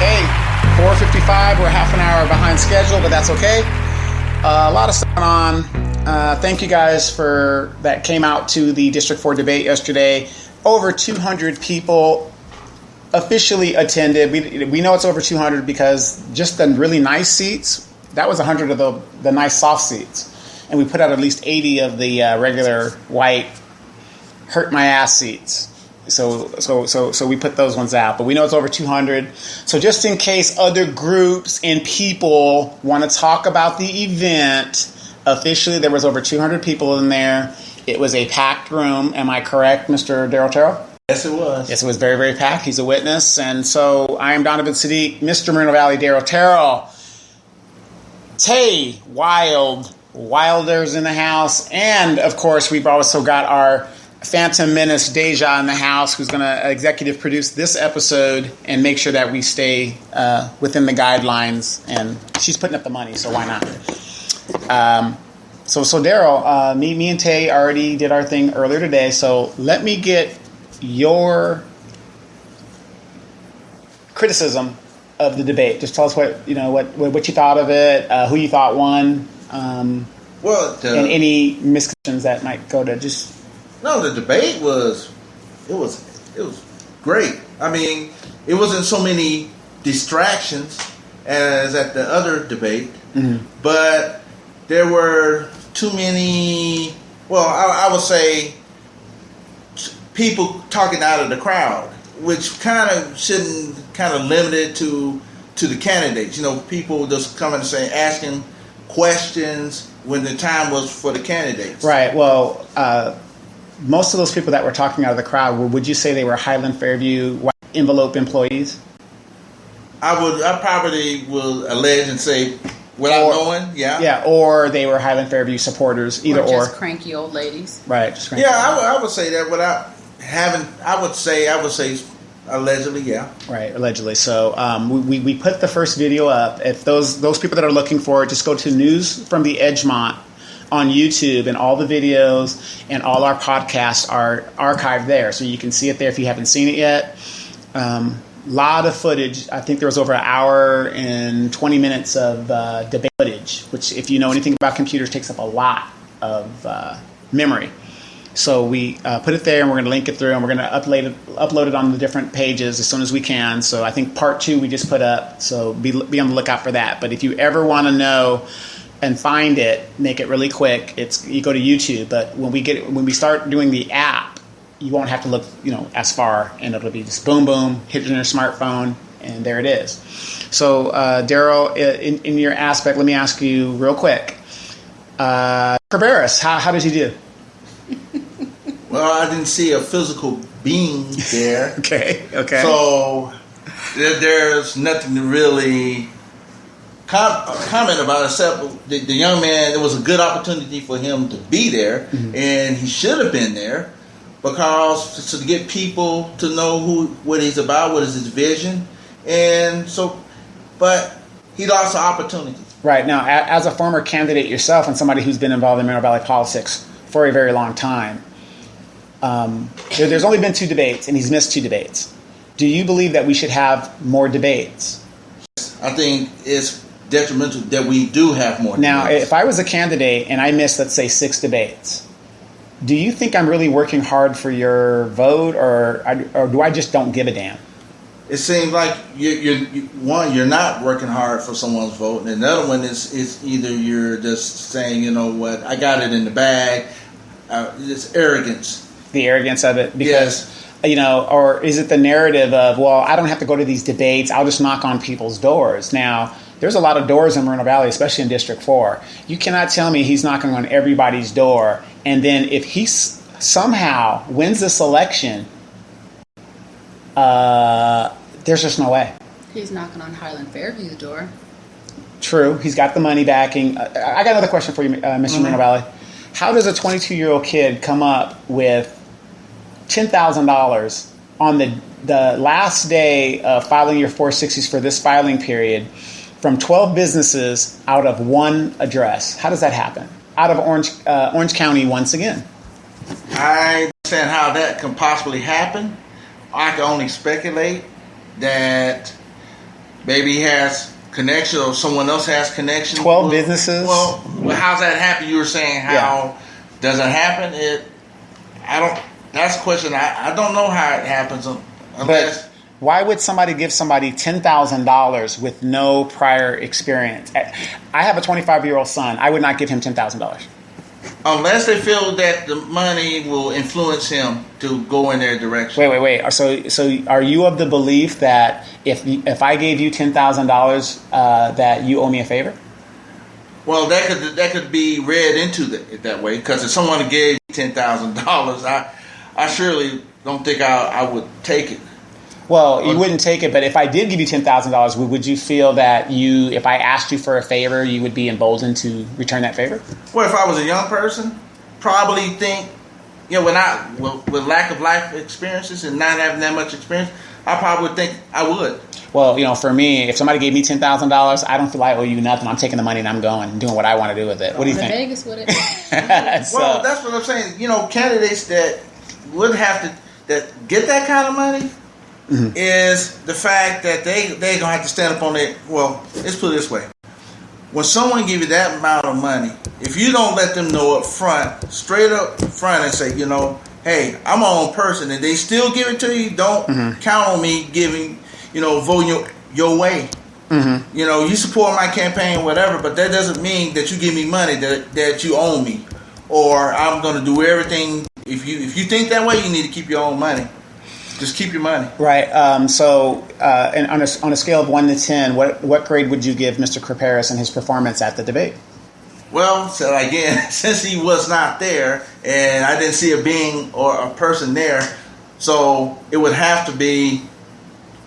Hey, 4:55. We're half an hour behind schedule, but that's okay. A lot of stuff going on. Thank you guys for that came out to the District 4 debate yesterday. Over 200 people officially attended. We know it's over 200 because just the really nice seats, that was 100 of the nice soft seats. And we put out at least 80 of the regular white hurt my ass seats. So we put those ones out, but we know it's over 200. So just in case other groups and people want to talk about the event, officially there was over 200 people in there. It was a packed room. Am I correct, Mr. Darrell Terrell? Yes, it was. Yes, it was very, very packed. He's a witness. And so I am Donovan Sadiq, Mr. Moreno Valley Darrell Terrell. Tay, Wilder's in the house. And, of course, we've also got our Phantom Menace Deja in the house, who's going to executive produce this episode and make sure that we stay within the guidelines. And she's putting up the money, so why not? So Darrell, me and Tay already did our thing earlier today. So let me get your criticism of the debate. Just tell us what you thought of it, who you thought won, and any misconceptions that might go to just. No, the debate was great. I mean, it wasn't so many distractions as at the other debate, but there were too many. Well, I would say people talking out of the crowd, which kind of limited to the candidates. You know, people just coming and saying, asking questions when the time was for the candidates. Right. Well. Most of those people that were talking out of the crowd, would you say they were Highland Fairview white envelope employees? I probably will allege and say without knowing, yeah. Yeah, or they were Highland Fairview supporters, either or. Just cranky old ladies. Right. Just cranky I would say that without having. I would say allegedly, yeah. Right, allegedly. So we put the first video up. If those people that are looking for it, just go to News from the Edgemont on YouTube, and all the videos and all our podcasts are archived there, so you can see it there if you haven't seen it yet. Lot of footage. I think there was over an hour and 20 minutes of debate footage, which, if you know anything about computers, takes up a lot of memory. So we put it there, and we're going to link it through, and we're going to upload it on the different pages as soon as we can. So I think part 2 we just put up, so be on the lookout for that. But if you ever want to know and find it, make it really quick. You go to YouTube, but when we start doing the app, you won't have to look, as far, and it'll be just boom, boom, hit it in your smartphone, and there it is. So, Darrell, in your aspect, let me ask you real quick. Carveris, how did you do? Well, I didn't see a physical being there. Okay. So there's nothing to really comment about, except the young man. It was a good opportunity for him to be there, and he should have been there, because to get people to know what he's about, what is his vision, and so. But he lost the opportunity. Right now, as a former candidate yourself, and somebody who's been involved in Moreno Valley politics for a very long time, there's only been 2 debates, and he's missed 2 debates. Do you believe that we should have more debates? I think it's detrimental that we do have more now debates. If I was a candidate and I missed, let's say, 6 debates, do you think I'm really working hard for your vote, or do I just don't give a damn? It seems like you're not working hard for someone's vote, and another one is either you're just saying, you know what, I got it in the bag. It's arrogance. The arrogance of it, because or is it the narrative of, well, I don't have to go to these debates, I'll just knock on people's doors. Now, there's a lot of doors in Moreno Valley, especially in District 4. You cannot tell me he's knocking on everybody's door, and then if he somehow wins this election, there's just no way. He's knocking on Highland Fairview's door. True. He's got the money backing. I got another question for you, Mr. Moreno Valley. How does a 22-year-old kid come up with $10,000 on the last day of filing your 460s for this filing period from 12 businesses out of one address? How does that happen? Out of Orange County once again. I understand how that can possibly happen. I can only speculate that maybe he has connection or someone else has connection. 12 businesses. Well, how's that happen? You were saying how does it happen? I don't. That's a question. I don't know how it happens unless. But why would somebody give somebody $10,000 with no prior experience? I have a 25-year-old son. I would not give him $10,000. Unless they feel that the money will influence him to go in their direction. Wait. So are you of the belief that if I gave you $10,000, that you owe me a favor? Well, that could be read into it that way. Because if someone gave me $10,000, I surely don't think I would take it. Well, you wouldn't take it, but if I did give you $10,000, would you feel that if I asked you for a favor, you would be emboldened to return that favor? Well, if I was a young person, probably think, with lack of life experiences and not having that much experience, I probably would think I would. Well, for me, if somebody gave me $10,000, I don't feel like I owe you nothing. I'm taking the money and I'm going and doing what I want to do with it. What do you think? Vegas with it. Well, that's what I'm saying. Candidates that would have that get that kind of money. Mm-hmm. Is the fact that they gonna have to stand up on it. Well, let's put it this way: when someone give you that amount of money, if you don't let them know up front, straight up front, and say, hey, I'm my own person, and they still give it to you, don't count on me giving, voting your way. Mm-hmm. You support my campaign, whatever, but that doesn't mean that you give me money that you own me, or I'm gonna do everything. If you think that way, you need to keep your own money. Just keep your money. Right. And on a scale of 1 to 10, what grade would you give Mr. Creparis and his performance at the debate? Well, so again, since he was not there and I didn't see a being or a person there, so it would have to be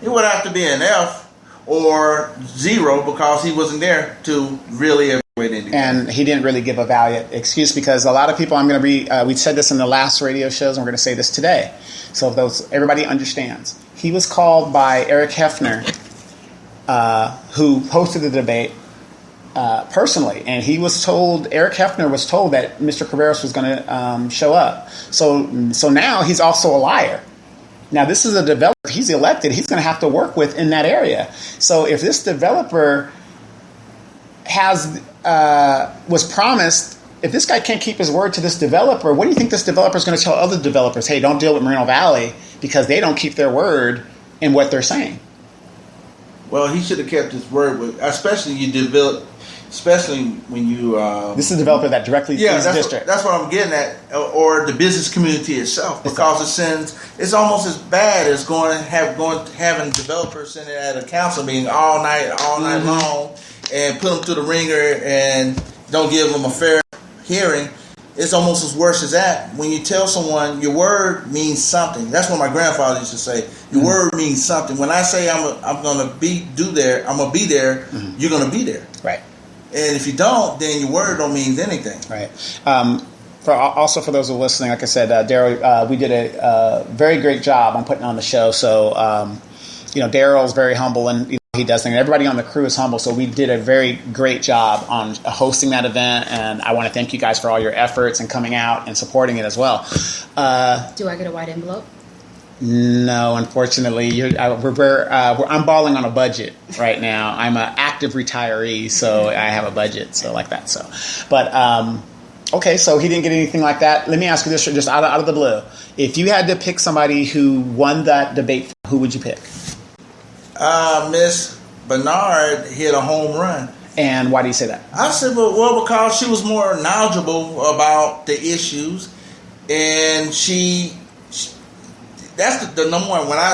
an F or 0 because he wasn't there to really evaluate anything. And he didn't really give a valid excuse because a lot of people, we said this in the last radio shows and we're going to say this today. So everybody understands. He was called by Eric Hefner, who hosted the debate personally, and Eric Hefner was told that Mr. Creparis was going to show up. So now he's also a liar. Now this is a developer. He's elected. He's going to have to work with in that area. So if this developer was promised. If this guy can't keep his word to this developer, what do you think this developer is going to tell other developers? Hey, don't deal with Moreno Valley because they don't keep their word in what they're saying. Well, he should have kept his word, especially when you. This is a developer that directly feeds the district. That's what I'm getting at, or the business community itself, because it's almost as bad as having developers sitting at a council meeting all night long, and put them through the ringer and don't give them a fair hearing. It's almost as worse as that. When you tell someone your word means something, that's what my grandfather used to say. Your word means something. When I say I'm gonna be there, you're gonna be there. Right. And if you don't, then your word don't mean anything. Right. For those who are listening, like I said, Daryl, we did a very great job on putting on the show. So, Daryl's very humble and he does things. Everybody on the crew is humble, so we did a very great job on hosting that event, and I want to thank you guys for all your efforts and coming out and supporting it as well. Do I get a white envelope? No, unfortunately, I'm balling on a budget right now. I'm an active retiree, so I have a budget, so like that. Okay, so he didn't get anything like that. Let me ask you this, just out of the blue: if you had to pick somebody who won that debate, who would you pick? Miss Bernard hit a home run. And why do you say that? I said, well, because she was more knowledgeable about the issues, and that's the number one. When I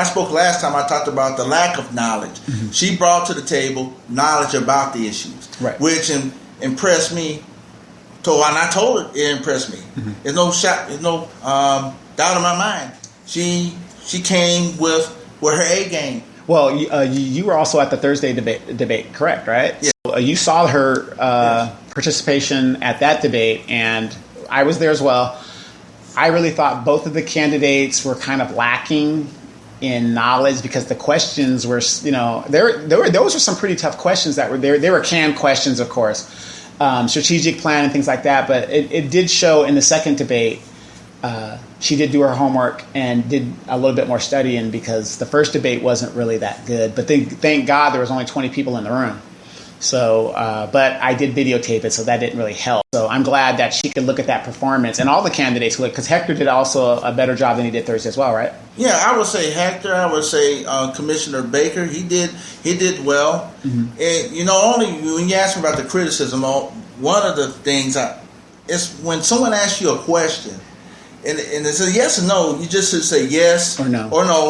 spoke last time, I talked about the lack of knowledge. Mm-hmm. She brought to the table knowledge about the issues, right, which impressed me. And I told her it impressed me. Mm-hmm. There's no doubt in my mind. She came with her A game. Well, you were also at the Thursday debate, correct, right? Yeah. So, you saw her participation at that debate, and I was there as well. I really thought both of the candidates were kind of lacking in knowledge because the questions were, those were some pretty tough questions that were there. They were canned questions, of course, strategic plan and things like that. But it did show in the second debate she did do her homework and did a little bit more studying, because the first debate wasn't really that good. But thank God there was only 20 people in the room. So, but I did videotape it, so that didn't really help. So I'm glad that she could look at that performance, and all the candidates would, because Hector did also a better job than he did Thursday as well, right? Yeah, I would say Hector. I would say Commissioner Baker. He did well. Mm-hmm. And only when you ask me about the criticism, one of the things is when someone asks you a question, and it's a yes or no, you just should say yes or no.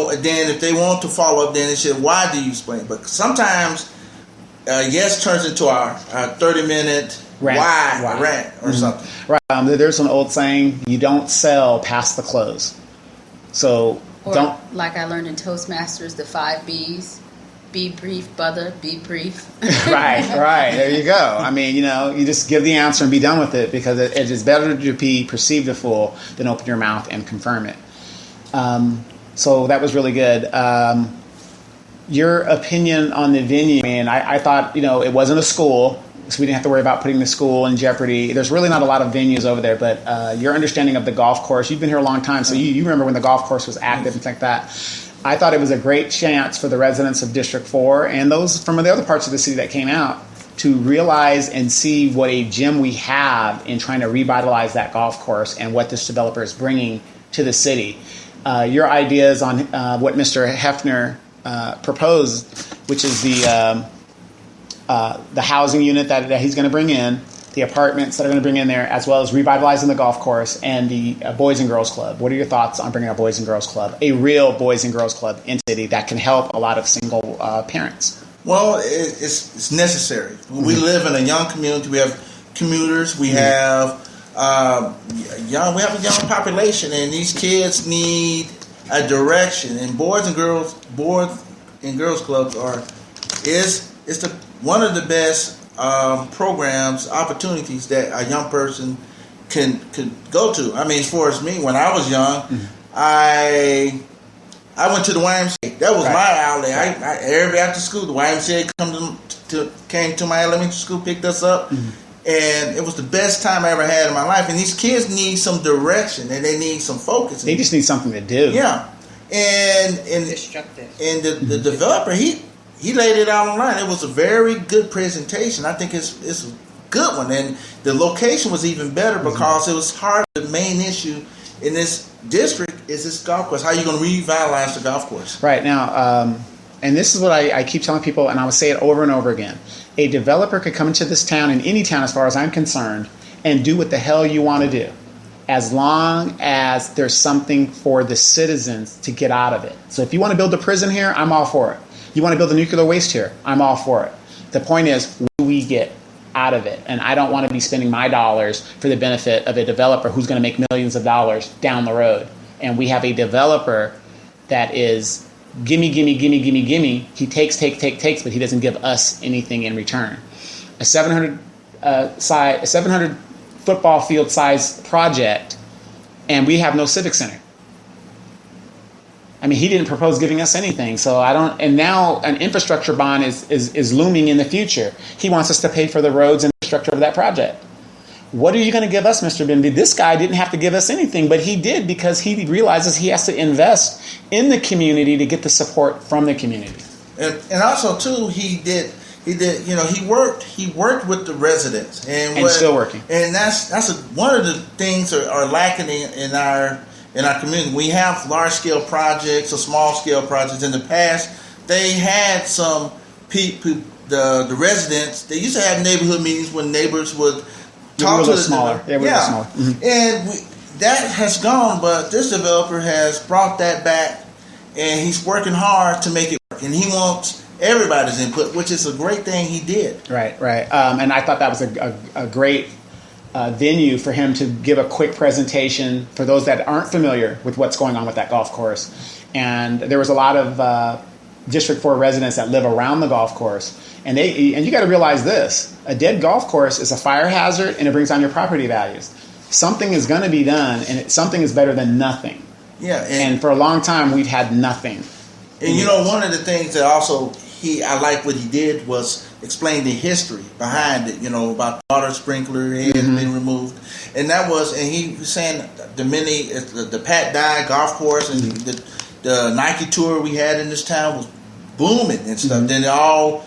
And then if they want to follow up, then they say, why do you explain? But sometimes yes turns into our 30-minute rant or something. Right. There's an old saying: you don't sell past the close. So don't. Like I learned in Toastmasters, the 5 B's: be brief, brother. Be brief. Right. There you go. I mean, you just give the answer and be done with it, because it is better to be perceived a fool than open your mouth and confirm it. So that was really good. Your opinion on the venue? I mean, I thought, it wasn't a school, so we didn't have to worry about putting the school in jeopardy. There's really not a lot of venues over there, but your understanding of the golf course, you've been here a long time, so you remember when the golf course was active and things like that. I thought it was a great chance for the residents of District 4 and those from the other parts of the city that came out to realize and see what a gem we have in trying to revitalize that golf course and what this developer is bringing to the city. Your ideas on what Mr. Hefner proposed, which is the housing unit that he's going to bring in, the apartments that are going to bring in there, as well as revitalizing the golf course and the Boys and Girls Club. What are your thoughts on bringing a Boys and Girls Club, a real Boys and Girls Club in the city that can help a lot of single parents? Well, it's necessary. Mm-hmm. We live in a young community. We have commuters. We have a young population, and these kids need a direction. And Boys and Girls Clubs is one of the best programs, opportunities that a young person can go to. I mean, as far as me, when I was young, I went to the YMCA. That was my outlet. I every after school, the YMCA came to my elementary school, picked us up, and it was the best time I ever had in my life. And these kids need some direction, and they need some focus. They just need something to do. Yeah, and the developer, he laid it out online. It was a very good presentation. I think it's a good one. And the location was even better because it was hard. The main issue in this district is this golf course. How are you going to revitalize the golf course? Right. Now, and this is what I keep telling people, and I will say it over and over again. A developer could come into this town, in any town as far as I'm concerned, and do what the hell you want to do, as long as there's something for the citizens to get out of it. So if you want to build a prison here, I'm all for it. You want to build a nuclear waste here, I'm all for it. The point is, what do we get out of it? And I don't want to be spending my dollars for the benefit of a developer who's going to make millions of dollars down the road. And we have a developer that is gimme. He takes, but he doesn't give us anything in return. A 700 football field size project, and we have no civic center. I mean, he didn't propose giving us anything, so I don't. And now an infrastructure bond is looming in the future. He wants us to pay for the roads and infrastructure of that project. What are you going to give us, Mr. Bimby? This guy didn't have to give us anything, but he did, because he realizes he has to invest in the community to get the support from the community. And also too, he worked with the residents and still working. And that's one of the things that are lacking in our community. We have large-scale projects or small-scale projects. In the past, they had some people, the residents, they used to have neighborhood meetings when neighbors would talk to the smaller. Yeah, smaller. Mm-hmm. And that has gone, but this developer has brought that back, and he's working hard to make it work. And he wants everybody's input, which is a great thing he did. Right. And I thought that was a great venue for him to give a quick presentation for those that aren't familiar with what's going on with that golf course. And there was a lot of District 4 residents that live around the golf course. And you got to realize this: a dead golf course is a fire hazard, and it brings down your property values. Something is going to be done, and something is better than nothing. Yeah. And for a long time, we've had nothing. And one of the things that also I like what he did was explain the history behind it, about the water sprinkler, it had been removed. And he was saying the Pat Dye golf course and the Nike tour we had in this town was booming and stuff. Then it all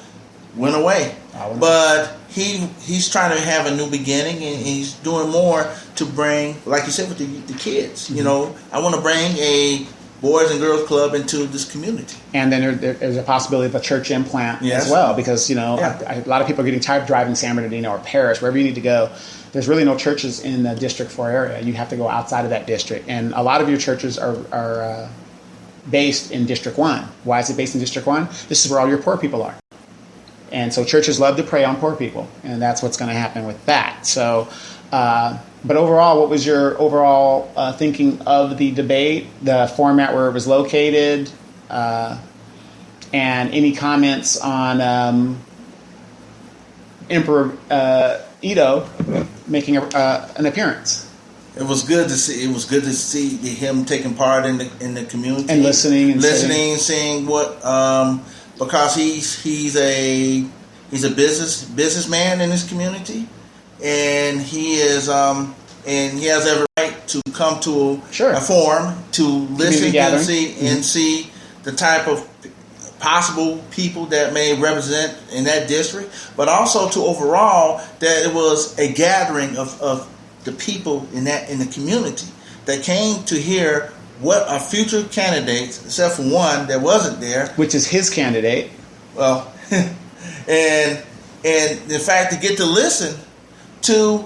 went away. But he's trying to have a new beginning, and he's doing more to bring, like you said, with the kids. You know, I want to bring a Boys and Girls Club into this community. And then there's a possibility of a church implant as well, because, you know, a lot of people are getting tired of driving San Bernardino or Parrish, wherever you need to go. There's really no churches in the District 4 area. You have to go outside of that district. And a lot of your churches are based in District 1. Why is it based in District 1? This is where all your poor people are. And so churches love to prey on poor people, and that's what's going to happen with that. So, but overall, what was your overall thinking of the debate, the format where it was located, and any comments on Emperor Ito making an appearance? It was good to see. It was good to see him taking part in the community and listening, seeing what because he's a businessman in his community, and he is and he has every right to come to a forum to listen and see the type of possible people that may represent in that district, but also to overall that it was a gathering of the people in the community that came to hear what our future candidates, except for one that wasn't there, which is his candidate. Well, and the fact to get to listen to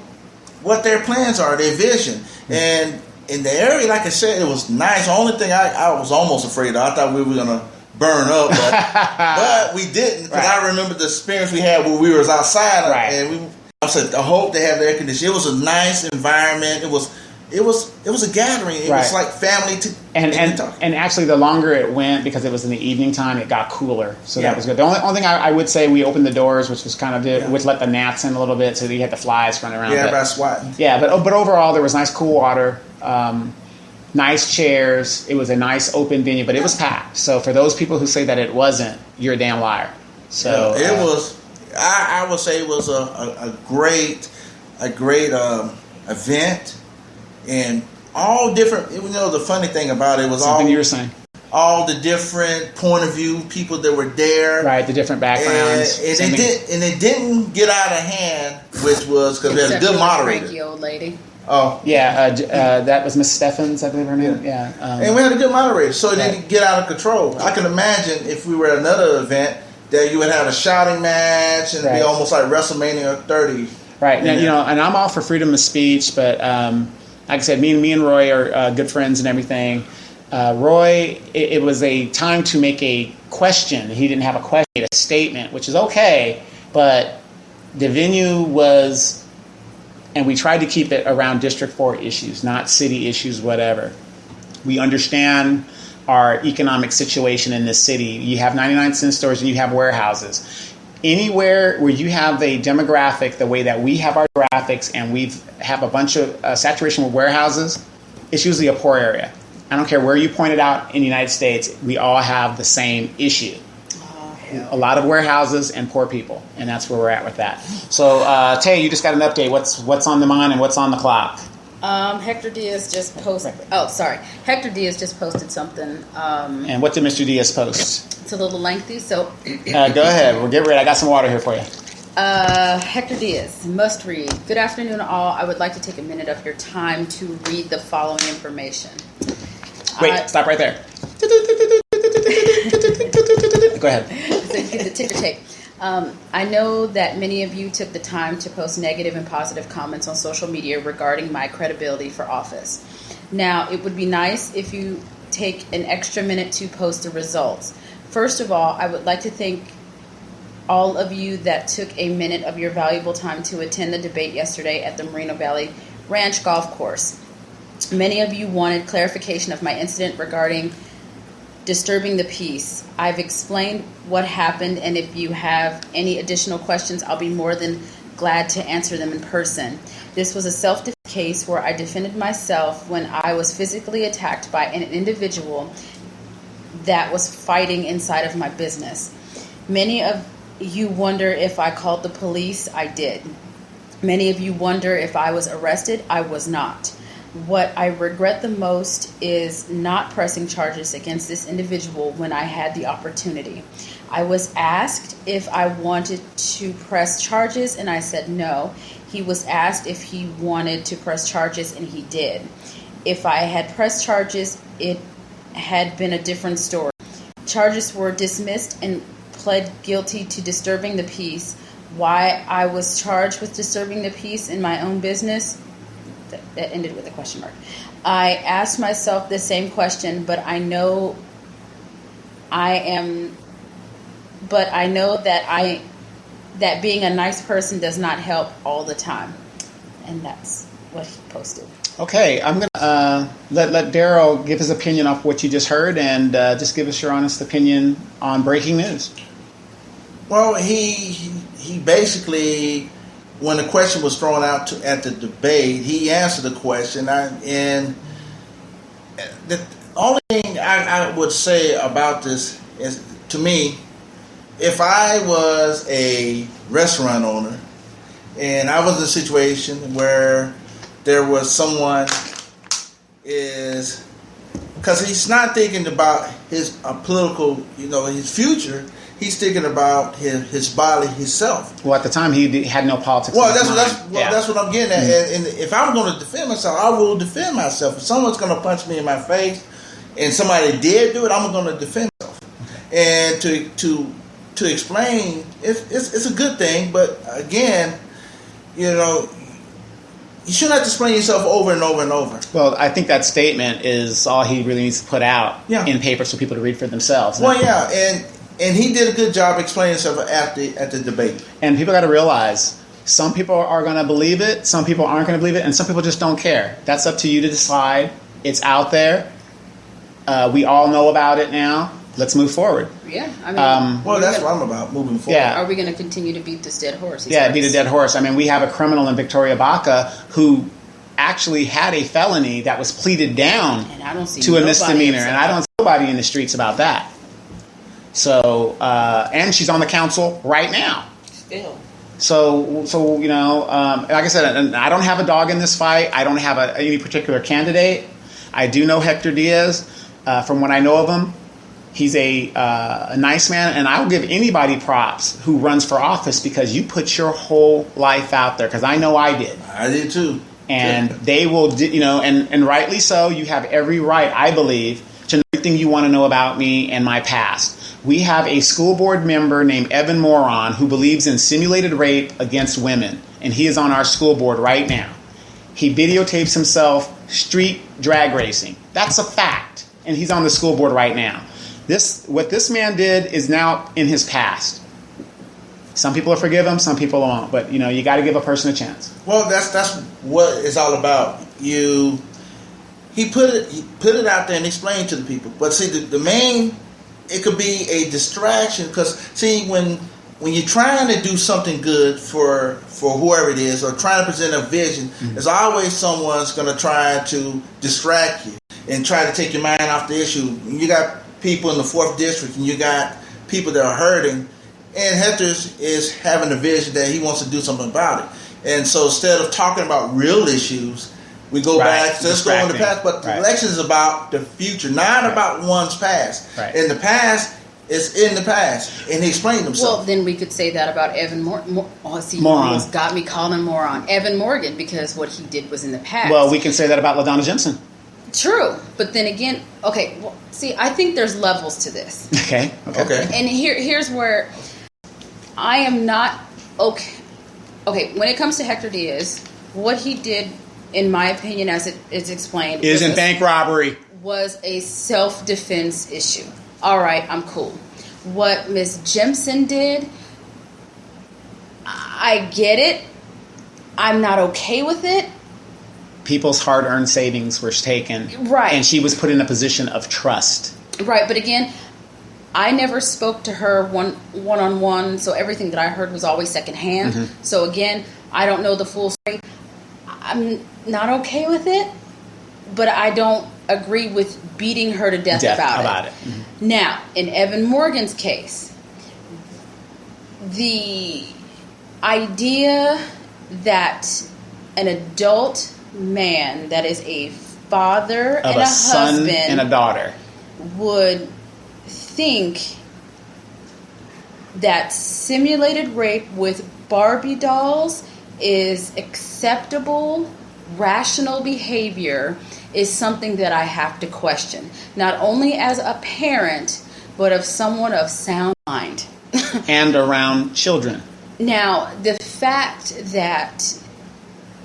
what their plans are, their vision, and in the area, like I said, it was nice. The only thing I was almost afraid of, I thought we were gonna burn up, but we didn't, because I remember the experience we had when we was outside, and I said, I hope they have the air conditioning. It was a nice environment. It was a gathering. It was like family and actually, the longer it went, because it was in the evening time, it got cooler. So that was good. The only thing I would say, we opened the doors, which was kind of which let the gnats in a little bit, so that you had the flies running around. Yeah, everybody swatting. Yeah, but overall, there was nice cool water. Nice chairs. It was a nice open venue, but it was packed. So for those people who say that it wasn't, you're a damn liar. So it was. I would say it was a great event, and all different. You know, the funny thing about it was something you were saying. All the different point of view people that were there, right? The different backgrounds, and it didn't get out of hand, which was because we had a good moderator. Cranky old lady. Oh yeah, that was Miss Steffens, I believe her name. Yeah, and we had a good moderator, so it didn't get out of control. I can imagine if we were at another event that you would have a shouting match and be almost like WrestleMania 30. Right. Now, you know, and I'm all for freedom of speech, but like I said, me and Roy are good friends and everything. Roy, it was a time to make a question. He didn't have a question, he had a statement, which is okay, but the venue was. And we tried to keep it around District 4 issues, not city issues, whatever. We understand our economic situation in this city. You have 99-cent stores and you have warehouses. Anywhere where you have a demographic the way that we have our graphics, and we have a bunch of saturation with warehouses, it's usually a poor area. I don't care where you point it out in the United States, we all have the same issue. A lot of warehouses and poor people, and that's where we're at with that. So, Tay, you just got an update. What's on the mind and what's on the clock? Hector Diaz just posted. Oh, sorry. Hector Diaz just posted something. And what did Mr. Diaz post? It's a little lengthy, so go ahead. We'll get ready. I got some water here for you. Hector Diaz, must read. Good afternoon, all. I would like to take a minute of your time to read the following information. Wait, stop right there. Go ahead. So you get the ticker tape. I know that many of you took the time to post negative and positive comments on social media regarding my credibility for office. Now, it would be nice if you take an extra minute to post the results. First of all, I would like to thank all of you that took a minute of your valuable time to attend the debate yesterday at the Moreno Valley Ranch Golf Course. Many of you wanted clarification of my incident regarding disturbing the peace. I've explained what happened, and if you have any additional questions, I'll be more than glad to answer them in person. This was a self-defense case where I defended myself when I was physically attacked by an individual that was fighting inside of my business. Many of you wonder if I called the police. I did. Many of you wonder if I was arrested. I was not. What I regret the most is not pressing charges against this individual when I had the opportunity. I was asked if I wanted to press charges, and I said no. He was asked if he wanted to press charges, and he did. If I had pressed charges, it had been a different story. Charges were dismissed and pled guilty to disturbing the peace. Why I was charged with disturbing the peace in my own business? That ended with a question mark. I asked myself the same question, but I know that being a nice person does not help all the time. And that's what he posted. Okay, I'm going to let Daryl give his opinion off what you just heard, and just give us your honest opinion on breaking news. Well, he basically, when the question was thrown out at the debate, he answered the question. And the only thing I would say about this is, to me, if I was a restaurant owner and I was in a situation where there was someone because he's not thinking about his political, his future. He's thinking about his body, himself. Well, at the time, he had no politics. Well, that's what I'm getting at. Mm-hmm. And if I'm going to defend myself, I will defend myself. If someone's going to punch me in my face, and somebody did do it, I'm going to defend myself. And to explain, it's a good thing. But again, you shouldn't have to explain yourself over and over and over. Well, I think that statement is all he really needs to put out in papers for people to read for themselves. Well, yeah, and he did a good job explaining himself at the debate. And people got to realize, some people are going to believe it, some people aren't going to believe it, and some people just don't care. That's up to you to decide. It's out there. We all know about it now. Let's move forward. Yeah, I mean, well, that's what I'm about, moving forward. Yeah. Are we going to continue to beat this dead horse? Beat a dead horse. I mean, we have a criminal in Victoria Baca who actually had a felony that was pleaded down to a misdemeanor, and I don't see nobody in the streets about that. So, and she's on the council right now. Still. So like I said, I don't have a dog in this fight. I don't have any particular candidate. I do know Hector Diaz. From what I know of him, he's a nice man, and I will give anybody props who runs for office, because you put your whole life out there, because I know I did. I did too. And they will, and rightly so. You have every right, I believe, to know everything you want to know about me and my past. We have a school board member named Evan Moron who believes in simulated rape against women, and he is on our school board right now. He videotapes himself street drag racing. That's a fact, and he's on the school board right now. What this man did is now in his past. Some people will forgive him, some people won't, but you got to give a person a chance. Well, that's what it's all about. He put it out there and explained to the people. But see, the main, it could be a distraction, because see, when you're trying to do something good for whoever it is, or trying to present a vision, there's always someone's going to try to distract you and try to take your mind off the issue. You got people in the 4th district, and you got people that are hurting, and Hector is having a vision that he wants to do something about it. And so instead of talking about real issues, we go back, let's go in the past. But the election is about the future, not about one's past. Right. In the past, it's in the past. And he explained himself. Well, then we could say that about Evan Moran. Moron. Almost got me calling him moron. Evan Morgan, because what he did was in the past. Well, we can say that about LaDonna Jensen. True. But then again, okay, well, see, I think there's levels to this. Okay. And here's where I am not okay. Okay, when it comes to Hector Diaz, what he did, in my opinion, as it is explained, isn't bank robbery. Was a self-defense issue. All right, I'm cool. What Ms. Jemson did, I get it. I'm not okay with it. People's hard-earned savings were taken. Right. And she was put in a position of trust. Right, but again, I never spoke to her one-on-one, so everything that I heard was always secondhand. Mm-hmm. So again, I don't know the full story. I'm not okay with it, but I don't agree with beating her to death about it. Mm-hmm. Now, in Evan Morgan's case, the idea that an adult man that is a father of and a a son husband and a daughter would think that simulated rape with Barbie dolls is acceptable, rational behavior is something that I have to question. Not only as a parent, but of someone of sound mind. and around children. Now, the fact that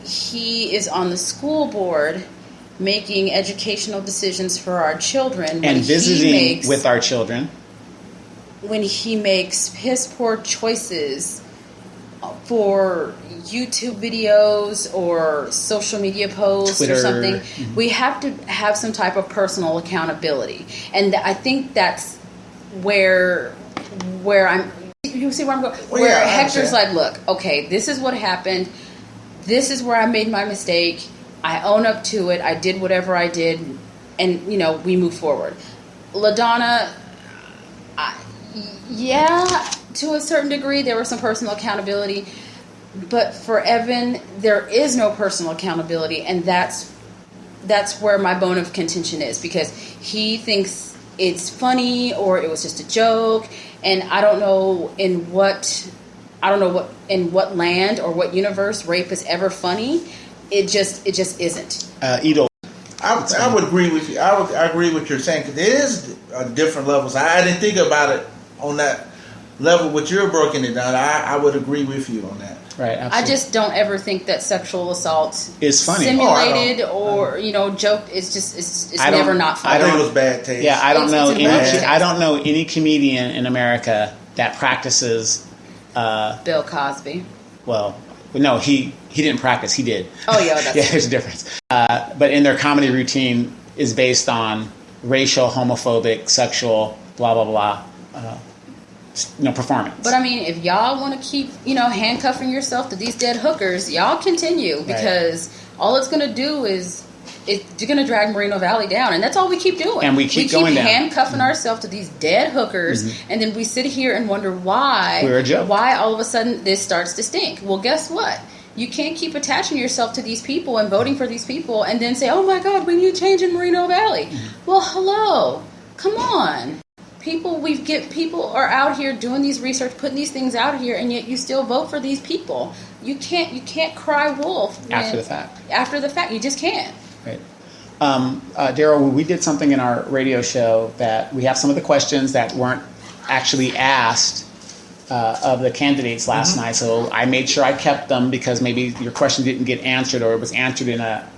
he is on the school board making educational decisions for our children And visiting with our children. When he makes piss poor choices for YouTube videos or social media posts Twitter. or something, we have to have some type of personal accountability. And I think that's where I'm... You see where I'm going? Well, where yeah, Hector's like, look, okay, this is what happened. This is where I made my mistake. I own up to it. I did whatever I did. And, we move forward. LaDonna, yeah, to a certain degree, there was some personal accountability. But for Evan, there is no personal accountability. And that's where my bone of contention is. Because he thinks it's funny or it was just a joke. And I don't know in what land or what universe rape is ever funny. It just isn't. Edo. I would agree with you. I agree with what you're saying, because there is different levels. I didn't think about it on that level, but you're breaking it down. I would agree with you on that. Right. Absolutely. I just don't ever think that sexual assault is funny, simulated or joked. It's never not funny. I think it was bad taste. Yeah, I don't know any. bad. I don't know any comedian in America that practices. Bill Cosby. Well, no, he didn't practice. He did. Oh yeah, that's yeah. There's a difference. But in their comedy routine is based on racial, homophobic, sexual, blah blah blah. Performance. But I mean, if y'all want to keep, handcuffing yourself to these dead hookers, y'all continue, because all it's going to do is you're going to drag Moreno Valley down, and that's all we keep doing. And we keep going down. Handcuffing ourselves to these dead hookers, and then we sit here and wonder why we're a joke. Why all of a sudden this starts to stink. Well, guess what? You can't keep attaching yourself to these people and voting for these people, and then say, "Oh my God, we need change in Moreno Valley." Well, hello, come on. People are out here doing these research, putting these things out here, and yet you still vote for these people. You can't cry wolf after the fact. After the fact, you just can't. Right. Daryl, we did something in our radio show that we have some of the questions that weren't actually asked of the candidates last night. So I made sure I kept them because maybe your question didn't get answered, or it was answered in a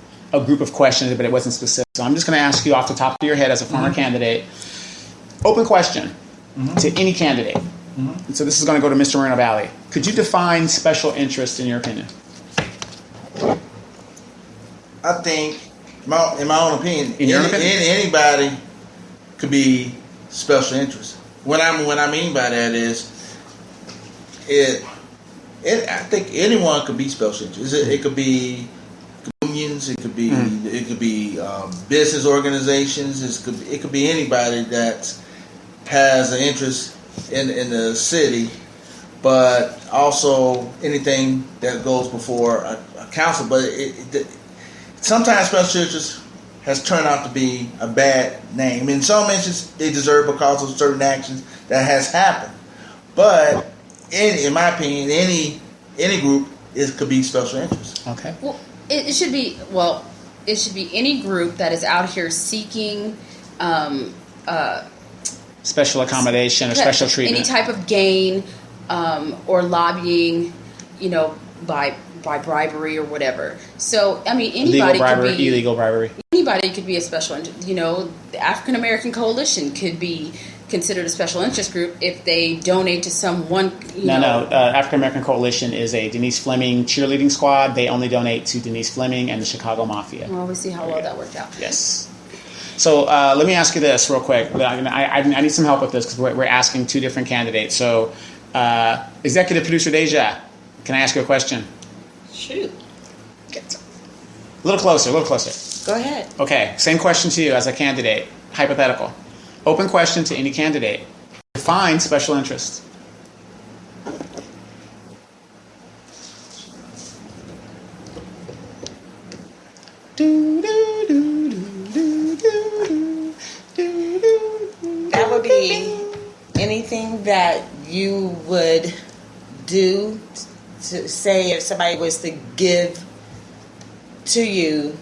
group of questions, but it wasn't specific. So I'm just going to ask you off the top of your head as a former candidate. Open question to any candidate. And so this is going to go to Mr. Moreno Valley. Could you define special interest in your opinion? I think, in my own opinion, your opinion? anybody could be special interest. What I mean by that is, I think anyone could be special interest. It could be unions. It could be business organizations. It could be anybody that has an interest in the city, but also anything that goes before a council. But sometimes special interest has turned out to be a bad name. In some instances, they deserve because of certain actions that has happened. But in my opinion, any group could be special interest. Okay. Well, it should be any group that is out here seeking special accommodation or special treatment. Any type of gain or lobbying, by bribery or whatever. So, I mean, anybody could be... Illegal bribery. Anybody could be a special interest. The African American Coalition could be considered a special interest group if they donate to someone. No. African American Coalition is a Denise Fleming cheerleading squad. They only donate to Denise Fleming and the Chicago Mafia. Well, we see how well that worked out. Yes. So let me ask you this real quick. I need some help with this because we're asking two different candidates. So, Executive Producer Deja, can I ask you a question? Shoot. A little closer. Go ahead. Okay, same question to you as a candidate. Hypothetical. Open question to any candidate. Define special interest. anything that you would do to say if somebody was to give to you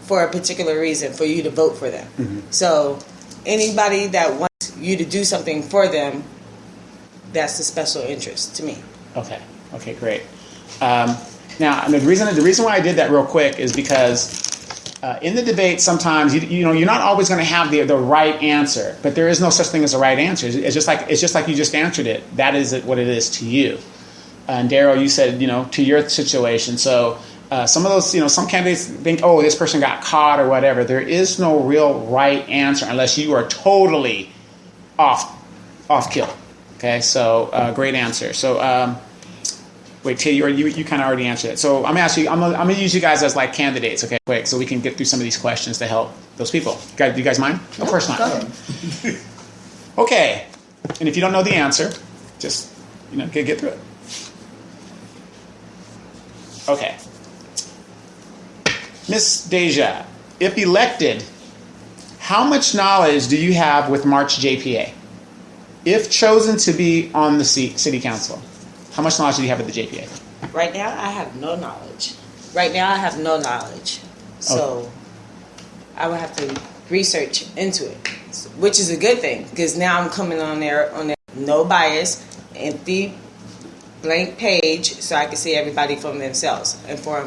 for a particular reason for you to vote for them? Mm-hmm. So anybody that wants you to do something for them, that's a special interest to me. Okay, great. Now, the reason why I did that real quick is because in the debate, sometimes you know you're not always going to have the right answer, but there is no such thing as a right answer. It's just like you just answered it. That is what it is to you. And Daryl, you said to your situation. So some of those some candidates think, oh, this person got caught or whatever. There is no real right answer unless you are totally off kill. Okay, so great answer. So. Wait, Tay, you kind of already answered it. So I'm gonna use you guys as like candidates, okay, quick, so we can get through some of these questions to help those people. Do you guys mind? Of course not. Okay, and if you don't know the answer, just get through it. Okay, Miss Deja, if elected, how much knowledge do you have with March JPA? If chosen to be on the city council. How much knowledge do you have at the JPA? Right now, I have no knowledge. So I would have to research into it, which is a good thing because now I'm coming on there no bias, empty, blank page, so I can see everybody from themselves and for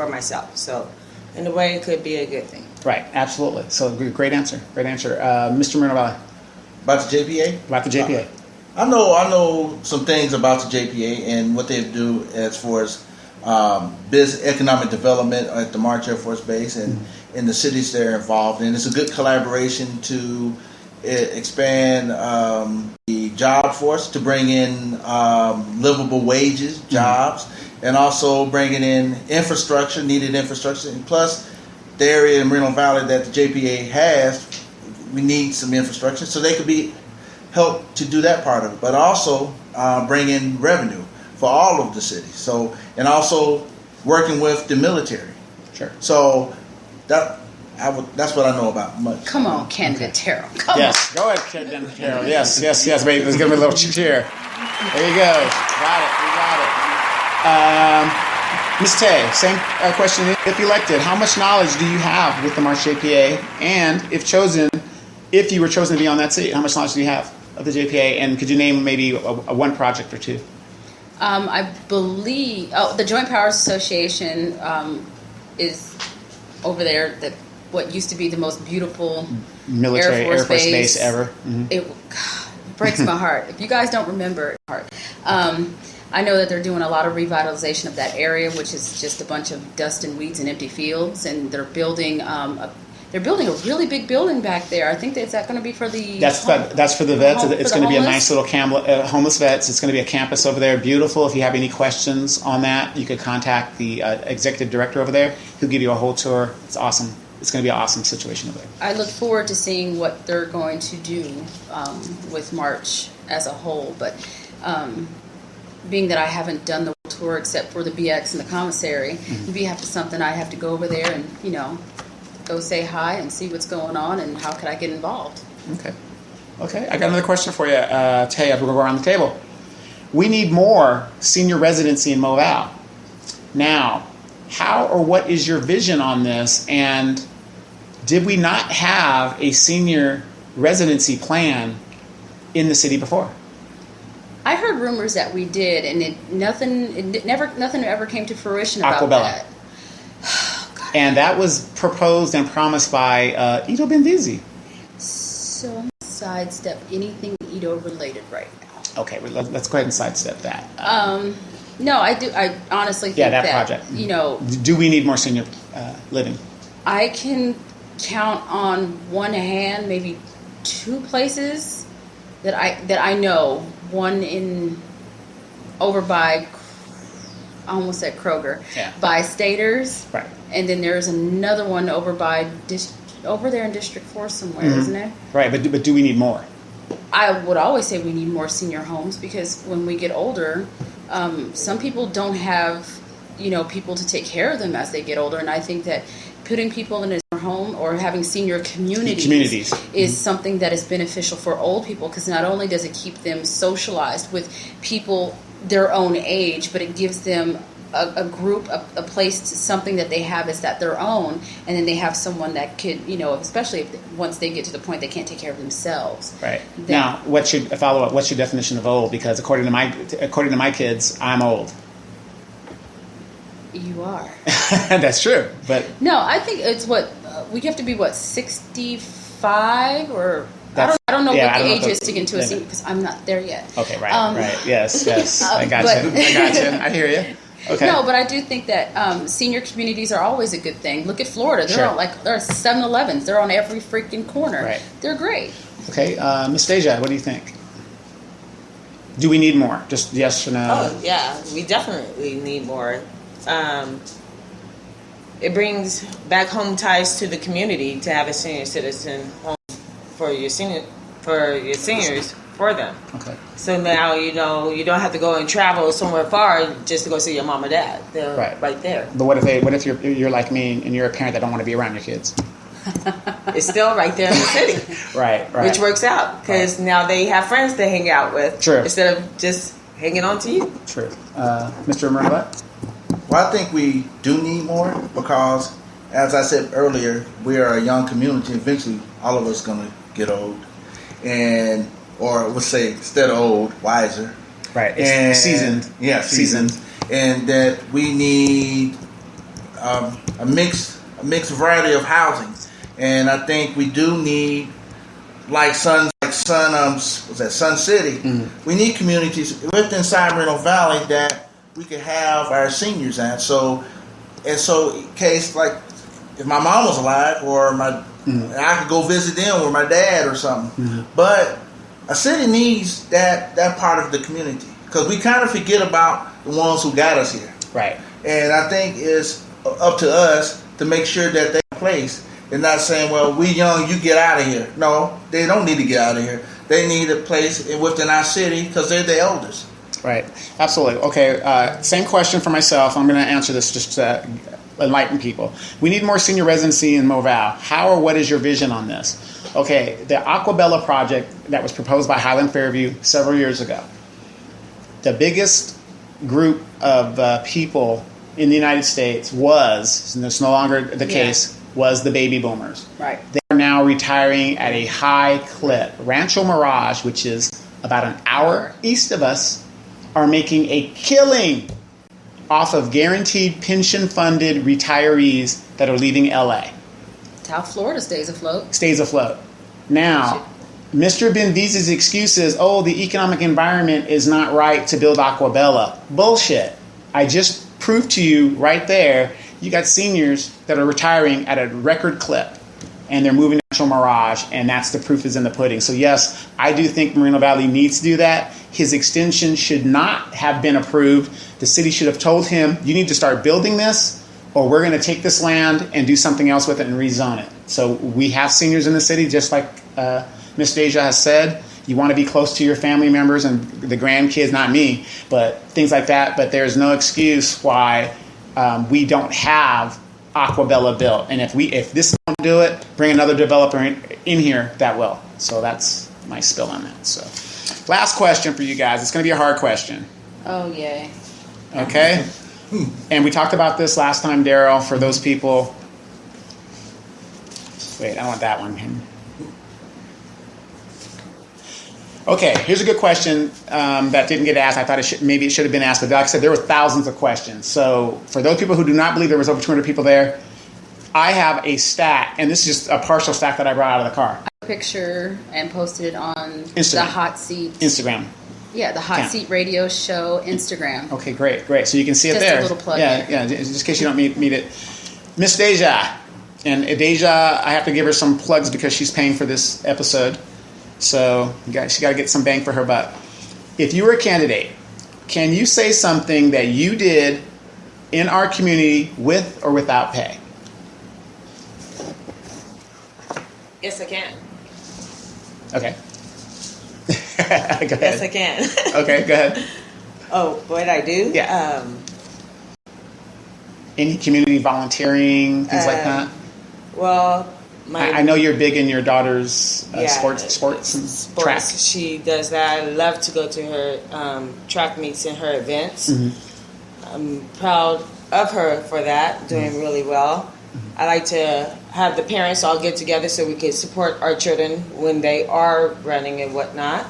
myself. So in a way, it could be a good thing. Right, absolutely. So great answer. Mr. Moreno Valley. About the JPA? About the JPA. I know some things about the JPA and what they do as far as business economic development at the March Air Force Base and in the cities they're involved in. It's a good collaboration to expand the job force, to bring in livable wages, jobs, and also bringing in needed infrastructure. And plus, the area in Moreno Valley that the JPA has, we need some infrastructure so they could help to do that part of it, but also bring in revenue for all of the cities. So, and also working with the military. Sure. So that's what I know about. Come on, candidate Terrell. Come yes, on. Go ahead, candidate Terrell. Yes, baby. Let's give him a little cheer. There you go. Got it. We got it. Ms. Tay, same question. If elected, how much knowledge do you have with the March JPA? And if you were chosen to be on that seat, how much knowledge do you have of the JPA? And could you name maybe one project or two? I believe the Joint Powers Association is over there. What used to be the most beautiful military Air Force base ever. Mm-hmm. It breaks my heart. If you guys don't remember, I know that they're doing a lot of revitalization of that area, which is just a bunch of dust and weeds and empty fields, and they're building a really big building back there. I think that's going to be for the... That's for the vets. It's going to be a nice little homeless vets. It's going to be a campus over there. Beautiful. If you have any questions on that, you could contact the executive director over there. He'll give you a whole tour. It's awesome. It's going to be an awesome situation over there. I look forward to seeing what they're going to do with March as a whole. But being that I haven't done the tour except for the BX and the commissary, it'd be something I have to go over there and, go say hi and see what's going on and how could I get involved. Okay. I got another question for you, Tay, as we go around the table. We need more senior residency in Moval. Now, how or what is your vision on this? And did we not have a senior residency plan in the city before? I heard rumors that we did, and nothing ever came to fruition about Aquabella. That. And that was proposed and promised by Ito Benvizi. So I'm going to sidestep anything Ito related right now. Okay, let's go ahead and sidestep that. No, I do. I honestly think that project. Do we need more senior living? I can count on one hand, maybe two places that I know. One over by, I almost said Kroger, by Staters, right? And then there's another one over by over there in District 4 somewhere, isn't it? Right, but do we need more? I would always say we need more senior homes because when we get older, some people don't have people to take care of them as they get older, and I think that putting people in a home or having senior communities is something that is beneficial for old people, because not only does it keep them socialized with people their own age, but it gives them a group, a place, to something that they have is that their own, and then they have someone that could, especially if once they get to the point they can't take care of themselves. Right. Now, what's your definition of old? Because according to my kids, I'm old. You are. That's true, but no, I think it's we have to be 65 or. I don't know what the age is to get into a senior, because I'm not there yet. Okay, right. Yes. I got you. I hear you. Okay. No, but I do think that senior communities are always a good thing. Look at Florida. There are 7-Elevens. They're on every freaking corner. Right. They're great. Okay. Miss Deja, what do you think? Do we need more? Just yes or no? Oh, yeah. We definitely need more. It brings back home ties to the community to have a senior citizen home for your seniors for them. Okay. So now you don't have to go and travel somewhere far just to go see your mom or dad. They're right there. But what if you're like me and you're a parent that don't want to be around your kids? It's still right there in the city. Right. Which works out because now they have friends to hang out with. True. Instead of just hanging on to you. True. Mr. Murdoch? Well, I think we do need more because, as I said earlier, we are a young community. Eventually, all of us going to get old. Or we'll say, instead of old, wiser. Right. It's seasoned. Yeah, seasoned. And that we need a mixed variety of housing. And I think we do need, Sun City. Mm-hmm. We need communities within San Bernardino Valley that we could have our seniors at. So in case, like, if my mom was alive or I could go visit them or my dad or something. Mm-hmm. But a city needs that part of the community because we kind of forget about the ones who got us here. Right. And I think it's up to us to make sure that they're in place. They're not saying, well, we young, you get out of here. No, they don't need to get out of here. They need a place within our city because they're the elders. Right. Absolutely. Okay. Same question for myself. I'm going to answer this just to enlighten people. We need more senior residency in Movale. How or what is your vision on this? Okay. The Aquabella project that was proposed by Highland Fairview several years ago. The biggest group of people in the United States was, and it's no longer the case, was the baby boomers. Right. They are now retiring at a high clip. Rancho Mirage, which is about an hour east of us, are making a killing off of guaranteed pension-funded retirees that are leaving LA. That's how Florida stays afloat. Now, Mr. Benviz's excuse is, the economic environment is not right to build Aquabella. Bullshit. I just proved to you right there, you got seniors that are retiring at a record clip, and they're moving to Rancho Mirage, and that's the proof is in the pudding. So yes, I do think Moreno Valley needs to do that. His extension should not have been approved. The city should have told him, you need to start building this, or we're going to take this land and do something else with it and rezone it. So we have seniors in the city, just like Ms. Deja has said. You want to be close to your family members and the grandkids, not me, but things like that. But there's no excuse why we don't have Aquabella built. And if this don't do it, bring another developer in here that will. So that's my spill on that. So last question for you guys. It's going to be a hard question. Oh, yay. Okay? And we talked about this last time, Daryl, for those people. Wait, I want that one. Okay, here's a good question that didn't get asked. I thought maybe it should have been asked, but like I said, there were thousands of questions. So for those people who do not believe there was over 200 people there, I have a stat, and this is just a partial stat that I brought out of the car. I took a picture and posted it on Instagram. The Hot Seat. Instagram. Yeah, the Hot Seat Radio Show Instagram. Okay, great. So you can see it there. Just a little plug. Yeah, just in case you don't meet it. Miss Deja. And Deja, I have to give her some plugs because she's paying for this episode. So she got to get some bang for her buck. If you were a candidate, can you say something that you did in our community with or without pay? Yes, I can. Okay. Go ahead. Yes, I can. Okay, go ahead. Oh, what I do? Yeah. Any community volunteering, things like that? Well, I know you're big in your daughter's Yeah, sports and track. She does that. I love to go to her track meets and her events. I'm proud of her for that, doing really well. I like to have the parents all get together so we can support our children when they are running and whatnot.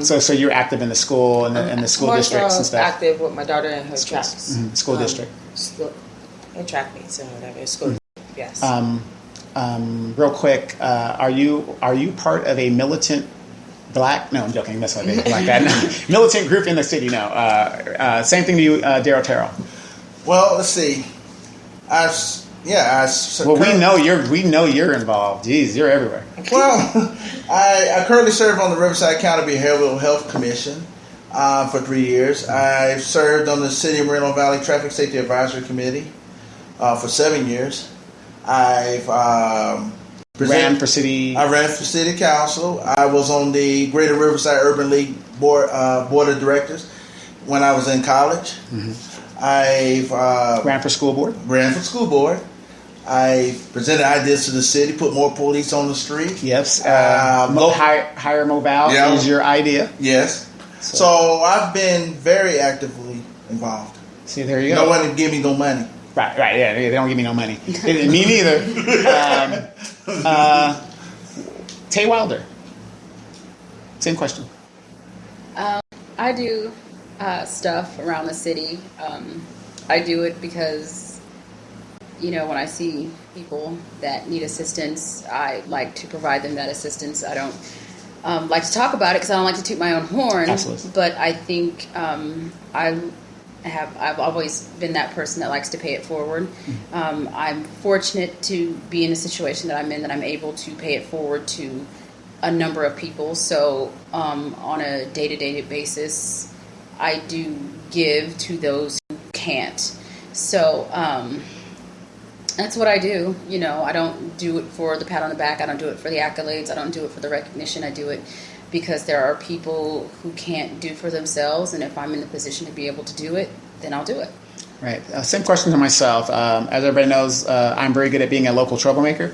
So you're active in the school and the school more districts so and stuff. Active with my daughter and her tracks. School district. And track meets and whatever. School. Yes. Real quick, are you part of a militant black? No, I'm joking. That's not like that. No. Militant group in the city. No. Same thing to you, Daryl Terrell. Well, let's see. Well, we know you're involved. Jeez, you're everywhere. Well, I currently serve on the Riverside County Behavioral Health Commission for 3 years. I've served on the City of Moreno Valley Traffic Safety Advisory Committee for 7 years. I've ran for city. I ran for city council. I was on the Greater Riverside Urban League board of directors when I was in college. I've ran for school board. I presented ideas to the city, put more police on the street. Yes. Hire Mobile is your idea. Yes. So I've been very actively involved. See, there you go. No one give me no money. Right, yeah, they don't give me no money. Me neither. Tay Wilder. Same question. I do stuff around the city. I do it because, when I see people that need assistance, I like to provide them that assistance. I don't like to talk about it because I don't like to toot my own horn. Absolutely. But I think I've always been that person that likes to pay it forward. I'm fortunate to be in a situation that I'm in that I'm able to pay it forward to a number of people. So on a day-to-day basis, I do give to those who can't. So that's what I do. I don't do it for the pat on the back. I don't do it for the accolades. I don't do it for the recognition. I do it because there are people who can't do for themselves, and if I'm in the position to be able to do it, then I'll do it. Right. Same question to myself. As everybody knows, I'm very good at being a local troublemaker.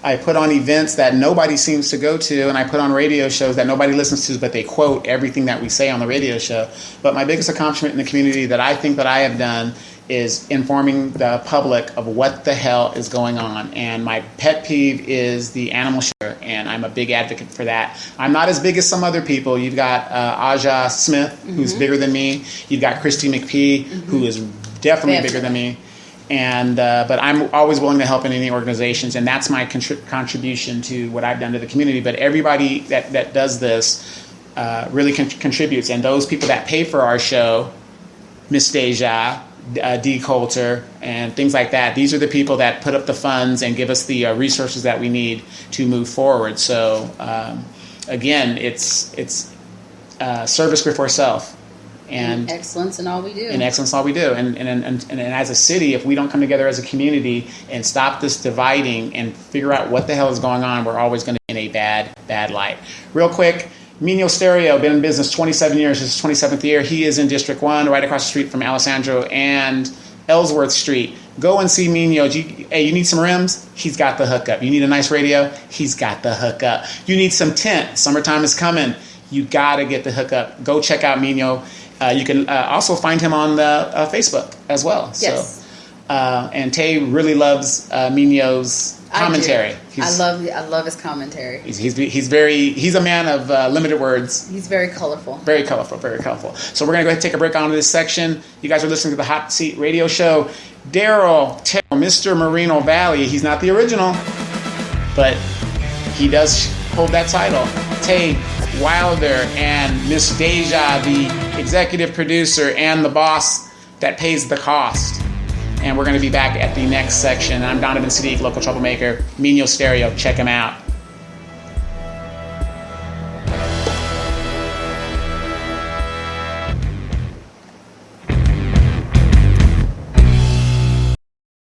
I put on events that nobody seems to go to, and I put on radio shows that nobody listens to, but they quote everything that we say on the radio show. But my biggest accomplishment in the community that I think that I have done is informing the public of what the hell is going on. And my pet peeve is the animal shelter, and I'm a big advocate for that. I'm not as big as some other people. You've got Aja Smith, who's bigger than me. You've got Christy McPhee, who is definitely bigger than me. And but I'm always willing to help in any organizations, and that's my contribution to what I've done to the community. But everybody that does this really contributes, and those people that pay for our show, Miss Deja, D. Coulter, and things like that. These are the people that put up the funds and give us the resources that we need to move forward. So again, it's service before self. And excellence in all we do. And excellence in all we do. And as a city, if we don't come together as a community and stop this dividing and figure out what the hell is going on, we're always going to be in a bad light. Real quick, Mino Stereo, been in business 27 years. This is his 27th year. He is in District 1, right across the street from Alessandro and Ellsworth Street. Go and see Mino. Hey, you need some rims? He's got the hookup. You need a nice radio? He's got the hookup. You need some tent? Summertime is coming. You got to get the hookup. Go check out Mino. You can also find him on Facebook as well. Yes. So, and Tay really loves Mino's commentary. I love his commentary. He's a man of limited words. He's very colorful. Very colorful. So we're gonna go ahead and take a break on this section. You guys are listening to the Hot Seat Radio Show. Daryl Terrell, Mr. Moreno Valley. He's not the original, but he does hold that title. Tay Wilder and Miss Deja, the executive producer and the boss that pays the cost. And we're going to be back at the next section. I'm Donovan Siddiq, local troublemaker. Mino Stereo. Check him out.